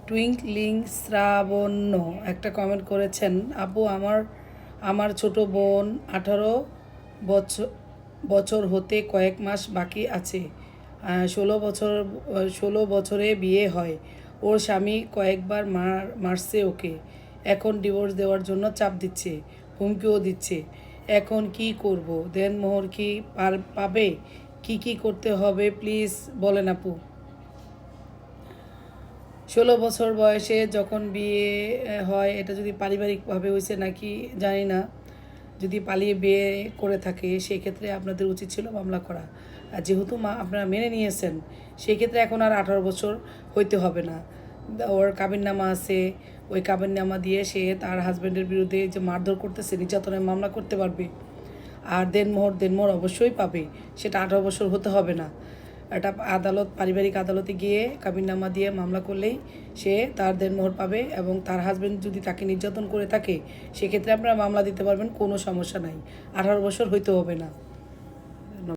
Twinkling Srabonno একটা comment করেছেন, আপু আমার আমার ছোট বোন 18 বছর হতে কয়েক মাস বাকি আছে। 16 বছরে বিয়ে হয়। ওর স্বামী কয়েকবার মারছে ওকে। এখন ডিভোর্স দেওয়ার জন্য চাপ দিচ্ছে, হুমকিও দিচ্ছে। এখন কি করব? দেনমোহর কি পাবে? কি করতে হবে প্লিজ বলেন আপু। 16 বছর বয়সে যখন বিয়ে হয়, এটা যদি পারিবারিকভাবে হয়েছে নাকি জানি না। যদি পালিয়ে বিয়ে করে থাকে সেক্ষেত্রে আপনাদের উচিত ছিল মামলা করা। আর যেহেতু আপনারা মেনে নিয়েছেন, সেক্ষেত্রে এখন আর 18 বছর হইতে হবে না। ওর কাবিননামা আছে, ওই কাবিননামা দিয়ে সে তার হাজব্যান্ডের বিরুদ্ধে যে মারধর করতেছে, নির্যাতনের মামলা করতে পারবে। আর দেনমোহর অবশ্যই পাবে, সেটা 18 বছর হতে হবে না। এটা পারিবারিক আদালতে গিয়ে কাবিননামা দিয়ে মামলা করলেই সে তার দেনমোহর পাবে। এবং তার হাজব্যান্ড যদি তাকে নির্যাতন করে থাকে সেক্ষেত্রে আপনারা মামলা দিতে পারবেন, কোনো সমস্যা নাই। 18 বছর হইতে হবে না।